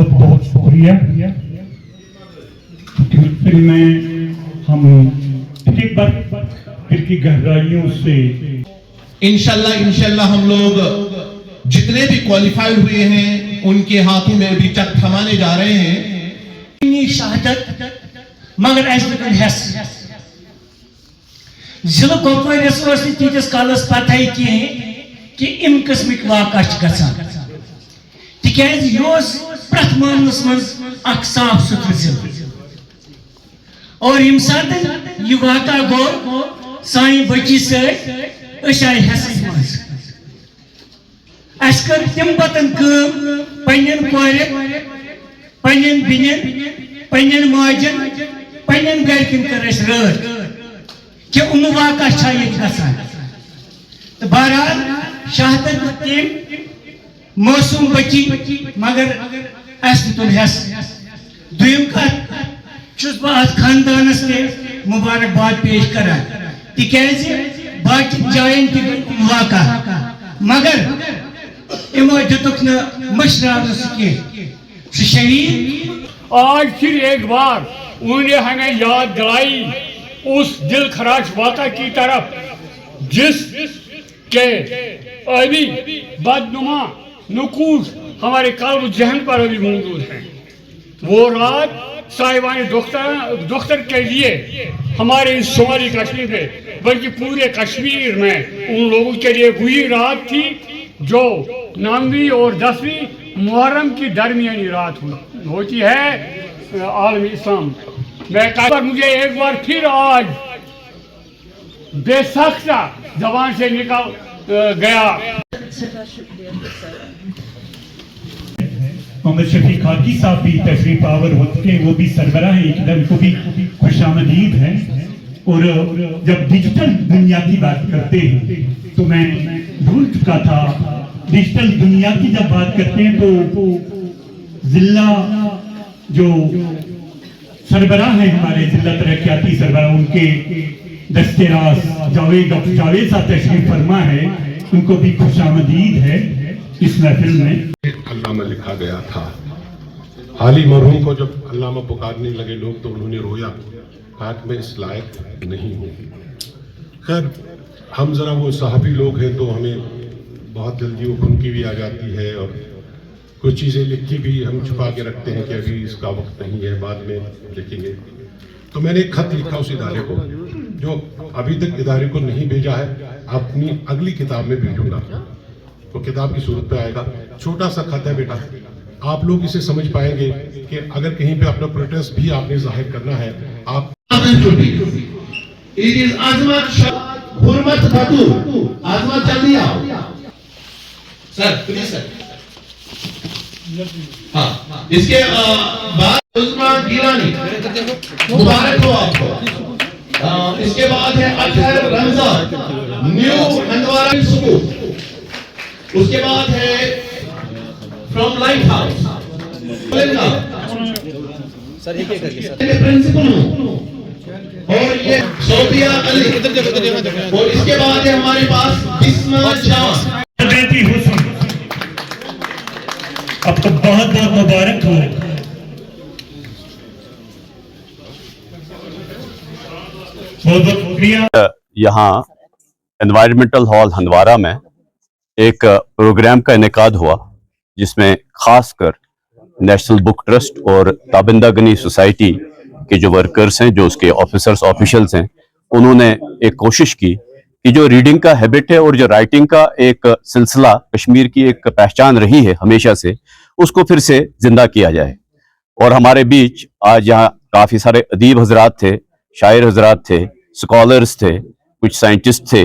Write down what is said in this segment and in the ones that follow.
बहुत बहुत शुक्रिया। फिर में हम एक बार फिर की गहराइयों से इंशाल्लाह हम लोग जितने भी क्वालिफाइड हुए हैं उनके हाथों में अभी तक थमाने जा रहे हैं शहादत मगर ऐस जिला कुपवारिस तीस कालस पता कि इन किस्मिक वाक़ा तिकाज यह प्रथ मामलस मज साफ सुथर जिला और यम सात यह वाक़ा गो सान बची सई हस कर तम पतन पन्न कोर पन्न बिन पन्न माजन पन्न गरकन कर रट कि उम वाक़ा गसान तो बहरहाल शहादत तम मासूम बची मगर अस तुल हस दुम कत बह खानदानस मुबारकबाद पेश करान तिकाज बाकी जायन तुम वाक़ा मगर इमो दुतुक न मशराव कह शहीद। आज फिर एक बार उन्होंने हमें याद दिलाई उस दिल खराश वाक़ा की तरफ जिस के अभी बदनुमा नुकूश हमारे कल्ब जहन पर अभी मौजूद हैं। वो रात साहिबान दुख्तर के लिए हमारे इस शुमारी कश्मीर में बल्कि पूरे कश्मीर में उन लोगों के लिए वही रात थी जो 9वीं और 10वीं मुहर्रम की दरमियानी रात होती है आलम इस्लाम। मैं मुझे एक बार फिर आज बेसख्ता जबान से निकल गया। मोहम्मद शफीक खाकी साहब भी तशरीफ आवर होते हैं, वो भी सरबराह एकदम को भी खुशामदीद है। और जब डिजिटल दुनिया की बात करते हैं तो मैं भूल चुका था, डिजिटल दुनिया की जब बात करते हैं तो जिला जो सरबराह है हमारे जिला तरक्याती सरबराह उनके दस्तेराज जावेद साहब तशरीफ फरमा है, उनको भी खुशामदीद है इस महफिल में। अल्लामा लिखा गया था। हाल ही मरहूम को जब अल्लामा पुकारने लगे लोग तो उन्होंने रोया, कहा कि मैं इस लायक नहीं हूँ। खैर हम ज़रा वो सहाबी लोग हैं तो हमें बहुत जल्दी वो खुनकी भी आ जाती है और कुछ चीज़ें लिखी भी हम छुपा के रखते हैं कि अभी इसका वक्त नहीं है, बाद में लिखेंगे। तो मैंने एक खत लिखा उस इदारे को जो अभी तक इदारे को नहीं भेजा है, अपनी अगली किताब में भेजूंगा, तो किताब की सूरत पे आएगा। छोटा सा खत है बेटा, आप लोग इसे समझ पाएंगे कि अगर कहीं पे अपना प्रोटेस्ट भी आपने जाहिर करना है आप सर प्लीज सर। हाँ, इसके बाद उस्मान गिलानी मुबारक हो आपको। इसके बाद है अतहर रमजान न्यू हंदवारा स्कूल। उसके बाद है from lighthouse sir principal और ये सोफिया अली। और इसके बाद है हमारे पास बिस्मा जान। आपको बहुत बहुत मुबारक हो। बहुत बहुत शुक्रिया। यहाँ एनवायरमेंटल हॉल हंदवारा में एक प्रोग्राम का इनेकाद हुआ जिसमें खासकर नेशनल बुक ट्रस्ट और ताबिंदा गनी सोसाइटी के जो वर्कर्स हैं, जो उसके ऑफिशियल्स हैं, उन्होंने एक कोशिश की कि जो रीडिंग का हैबिट है और जो राइटिंग का एक सिलसिला कश्मीर की एक पहचान रही है हमेशा से, उसको फिर से जिंदा किया जाए। और हमारे बीच आज यहाँ काफ़ी सारे अदीब हजरात थे, शायर हजरात थे, स्कॉलर्स थे, कुछ साइंटिस्ट थे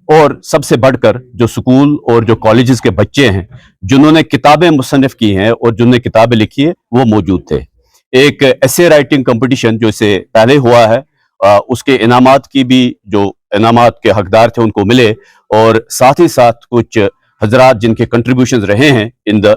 और सबसे बढ़कर जो स्कूल और जो कॉलेजेस के बच्चे हैं जिन्होंने किताबें मुसन्निफ की हैं और जिन्होंने किताबें लिखी है वो मौजूद थे। एक एसे राइटिंग कंपटीशन जो इससे पहले हुआ है उसके इनामात की भी जो इनामात के हकदार थे उनको मिले और साथ ही साथ कुछ हजरात जिनके कंट्रीब्यूशंस रहे हैं इन द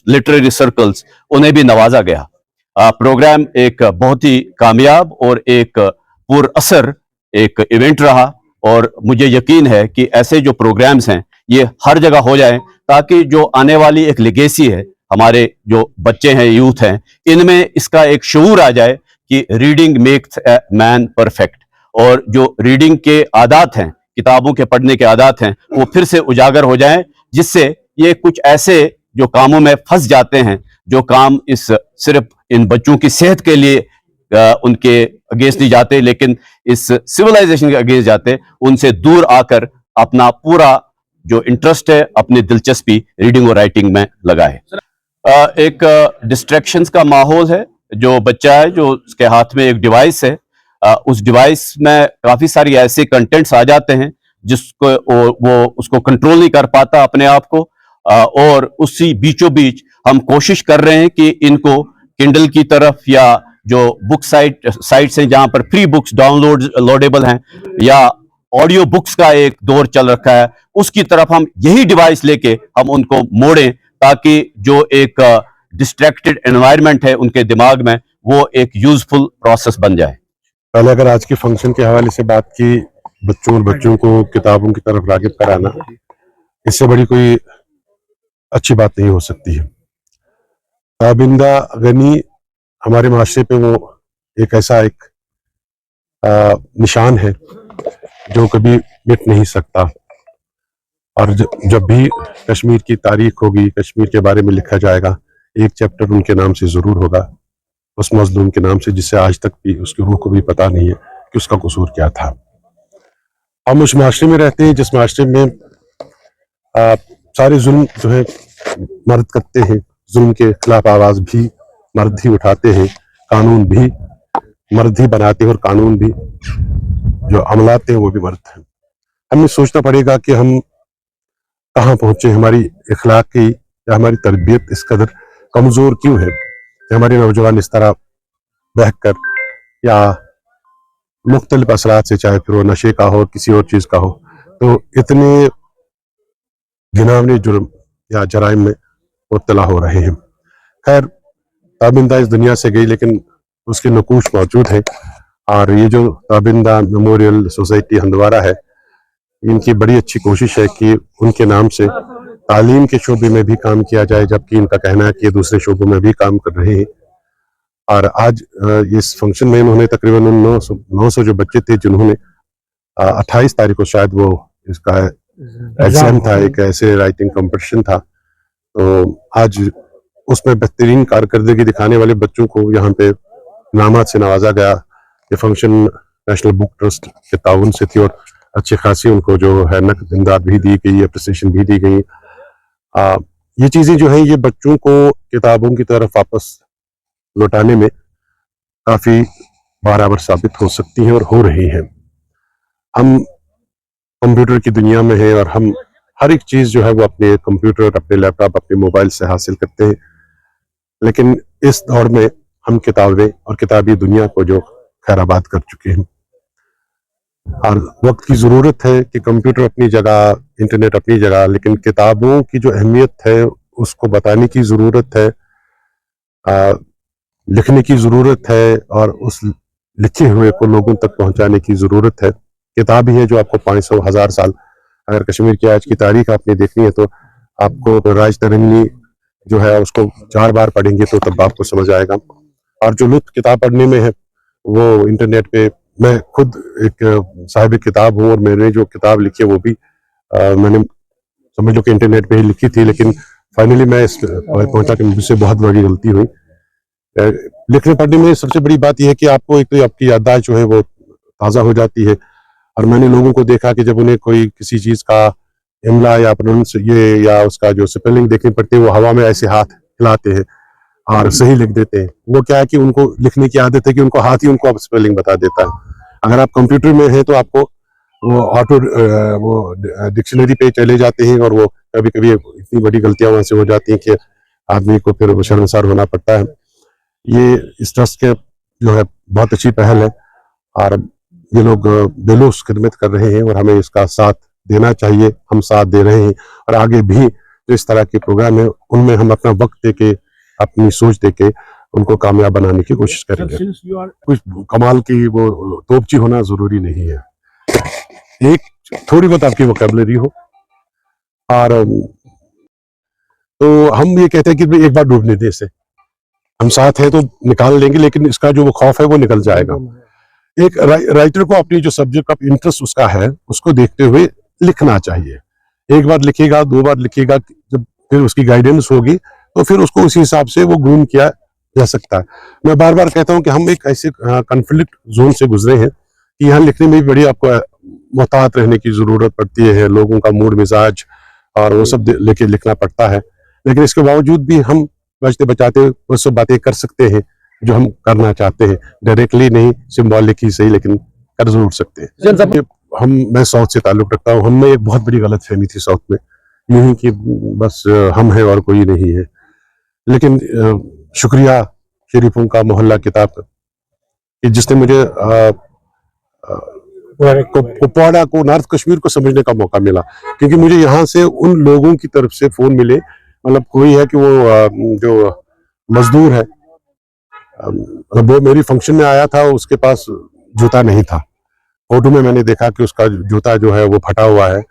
लिटरेरी सर्कल्स उन्हें भी नवाजा गया। प्रोग्राम एक बहुत ही कामयाब और एक पुरअसर एक इवेंट रहा और मुझे यकीन है कि ऐसे जो प्रोग्राम्स हैं ये हर जगह हो जाएं ताकि जो आने वाली एक लेगेसी है हमारे जो बच्चे हैं, यूथ हैं, इनमें इसका एक शऊर आ जाए कि reading makes a man perfect, और जो रीडिंग के आदात हैं, किताबों के पढ़ने के आदात हैं, वो फिर से उजागर हो जाएं, जिससे ये कुछ ऐसे जो कामों में फंस जाते हैं, जो काम इस सिर्फ इन बच्चों की सेहत के लिए उनके अगेंस्ट नहीं जाते, लेकिन इस सिविलाइजेशन के अगेंस्ट जाते, उनसे दूर आकर अपना पूरा जो इंटरेस्ट है, अपनी दिलचस्पी रीडिंग और राइटिंग में लगाए। एक डिस्ट्रैक्शंस का माहौल है। जो बच्चा है, जो उसके हाथ में एक डिवाइस है, उस डिवाइस में काफी सारी ऐसे कंटेंट्स आ जाते हैं जिसको वो उसको कंट्रोल नहीं कर पाता अपने आप को, और उसी बीचों बीच हम कोशिश कर रहे हैं कि इनको किंडल की तरफ, या जो बुक साइट्स हैं जहां पर फ्री बुक्स लोडेबल हैं, या ऑडियो बुक्स का एक दौर चल रखा है, उसकी तरफ हम यही डिवाइस लेके हम उनको मोड़ें, ताकि जो एक डिस्ट्रैक्टेड एनवायरनमेंट है उनके दिमाग में, वो एक यूजफुल प्रोसेस बन जाए। पहले अगर आज के फंक्शन के हवाले से बात की, बच्चों को किताबों की तरफ रागिब कराना, इससे बड़ी कोई अच्छी बात नहीं हो सकती है। ताबिंदा गनी हमारे माशरे पे वो एक ऐसा एक निशान है जो कभी मिट नहीं सकता, और जब भी कश्मीर की तारीख होगी, कश्मीर के बारे में लिखा जाएगा, एक चैप्टर उनके नाम से जरूर होगा, उस मजलूम के नाम से, जिससे आज तक भी उसकी रूह को भी पता नहीं है कि उसका कसूर क्या था। हम उस माशरे में रहते हैं जिस माशरे में सारे जुल्म जो है मर्द करते हैं, जुल्म के खिलाफ आवाज भी मर्द ही उठाते हैं, कानून भी मर्द ही बनाते हैं, और कानून भी जो अमलाते हैं वो भी मर्द हैं। हमें सोचना पड़ेगा कि हम कहाँ पहुंचे, हमारी इखलाकी या हमारी तरबियत इस कदर कमजोर क्यों है कि हमारे नौजवान इस तरह बहकर या मुख्तलिफ असरात से, चाहे फिर वो नशे का हो, किसी और चीज का हो, तो इतने घिनौने जुर्म या जराइम में मुब्तला हो रहे हैं। खैर, ताबिंदा इस दुनिया से गई, लेकिन उसके नकूश मौजूद है, और ये जो ताबिंदा मेमोरियल सोसाइटी हंदवारा है, इनकी बड़ी अच्छी कोशिश है कि उनके नाम से तालीम के शोबे में भी काम किया जाए, जबकि इनका कहना है कि ये दूसरे शोबों में भी काम कर रहे हैं। और आज इस फंक्शन में इन्होंने तकरीबन 900 जो बच्चे थे, जिन्होंने 28 तारीख को शायद वो इसका एग्जाम था, एक ऐसे राइटिंग कंपटीशन था, तो आज उसमें बेहतरीन कारकर्दगी दिखाने वाले बच्चों को यहाँ पे इनामात से नवाजा गया। ये फंक्शन नेशनल बुक ट्रस्ट के ताउन से थी, और अच्छी खासी उनको जो है नकद इमदाद भी दी गई, अप्रिसिएशन भी दी गई। ये चीजें जो है, ये बच्चों को किताबों की तरफ वापस लौटाने में काफी बाराबर साबित हो सकती हैं, और हो रही हैं। हम कंप्यूटर की दुनिया में हैं, और हम हर एक चीज जो है वो अपने कंप्यूटर, अपने लैपटॉप, अपने मोबाइल से हासिल करते हैं, लेकिन इस दौर में हम किताबें और किताबी दुनिया को जो खैराबाद कर चुके हैं, और वक्त की जरूरत है कि कंप्यूटर अपनी जगह, इंटरनेट अपनी जगह, लेकिन किताबों की जो अहमियत है उसको बताने की जरूरत है, लिखने की जरूरत है, और उस लिखे हुए को लोगों तक पहुंचाने की जरूरत है। किताब ही है जो आपको 500,000 साल, अगर कश्मीर की आज की तारीख आपने देखनी है तो आपको राज तरंगी जो है उसको 4 बार पढ़ेंगे तो तब आपको समझ आएगा। और जो लुत्फ किताब पढ़ने में है वो इंटरनेट पे, मैं खुद एक साहिब किताब हूँ, और मैंने जो किताब लिखी है वो भी मैंने समझ लो कि इंटरनेट पे ही लिखी थी, लेकिन फाइनली मैं इस पहुंचा कि मुझसे बहुत बड़ी गलती हुई। लिखने पढ़ने में सबसे बड़ी बात यह है कि आपको एक तो आपकी याददाश्त जो है वो ताज़ा हो जाती है, और मैंने लोगों को देखा कि जब उन्हें कोई किसी चीज का इमला या प्रोनाउंस ये या उसका जो स्पेलिंग देखनी पड़ती है, वो हवा में ऐसे हाथ हिलाते हैं और सही लिख देते हैं। वो क्या है कि उनको लिखने की आदत है कि उनको हाथ ही उनको अब स्पेलिंग बता देता है। अगर आप कंप्यूटर में हैं तो आपको वो ऑटो वो डिक्शनरी पे चले जाते हैं, और वो कभी कभी इतनी बड़ी गलतियां वहां से हो जाती हैं कि आदमी को फिर शर्मसार होना पड़ता है। ये इस ट्रस्ट के जो है बहुत अच्छी पहल है, और ये लोग बेलूस खिदमत कर रहे हैं, और हमें इसका साथ देना चाहिए। हम साथ दे रहे हैं, और आगे भी जो इस तरह के प्रोग्राम है उनमें हम अपना वक्त देके, अपनी सोच देके उनको कामयाब बनाने की कोशिश करेंगे। कुछ कमाल की वो तोपची होना जरूरी नहीं है, एक थोड़ी बहुत आपकी वोकैबुलरी हो। और तो हम ये कहते हैं कि भाई एक बार डूबने दे इसे, हम साथ हैं तो निकाल लेंगे, लेकिन इसका जो वो खौफ है वो निकल जाएगा। एक राइटर को अपनी जो सब्जेक्ट का इंटरेस्ट उसका है उसको देखते हुए लिखना चाहिए। एक बार लिखेगा, 2 बार लिखेगा, जब फिर उसकी गाइडेंस होगी तो फिर उसको उसी हिसाब से वो ग्रूम किया जा सकता है। मैं बार बार कहता हूँ कि हम एक ऐसे कॉन्फ्लिक्ट जोन से गुजरे हैं कि यहाँ लिखने में भी बड़ी आपको मोहतात रहने की जरूरत पड़ती है, लोगों का मूड मिजाज और वो सब लेके लिखना पड़ता है। लेकिन इसके बावजूद भी हम बचते बचाते वो सब बातें कर सकते हैं जो हम करना चाहते हैं, डायरेक्टली नहीं, सिंबॉलिक ही सही, लेकिन कर जरूर सकते हैं। मैं साउथ से ताल्लुक रखता हूँ, हम में एक बहुत बड़ी गलतफहमी थी साउथ में, यूं ही कि बस हम हैं और कोई नहीं है। लेकिन शुक्रिया शरीफों का मोहल्ला किताब कि जिसने मुझे कुपवाड़ा को, नॉर्थ कश्मीर को समझने का मौका मिला, क्योंकि मुझे यहाँ से उन लोगों की तरफ से फोन मिले, मतलब कोई है कि वो जो मजदूर है, मतलब वो मेरी फंक्शन में आया था, उसके पास जूता नहीं था, फोटो में मैंने देखा कि उसका जूता जो है वो फटा हुआ है,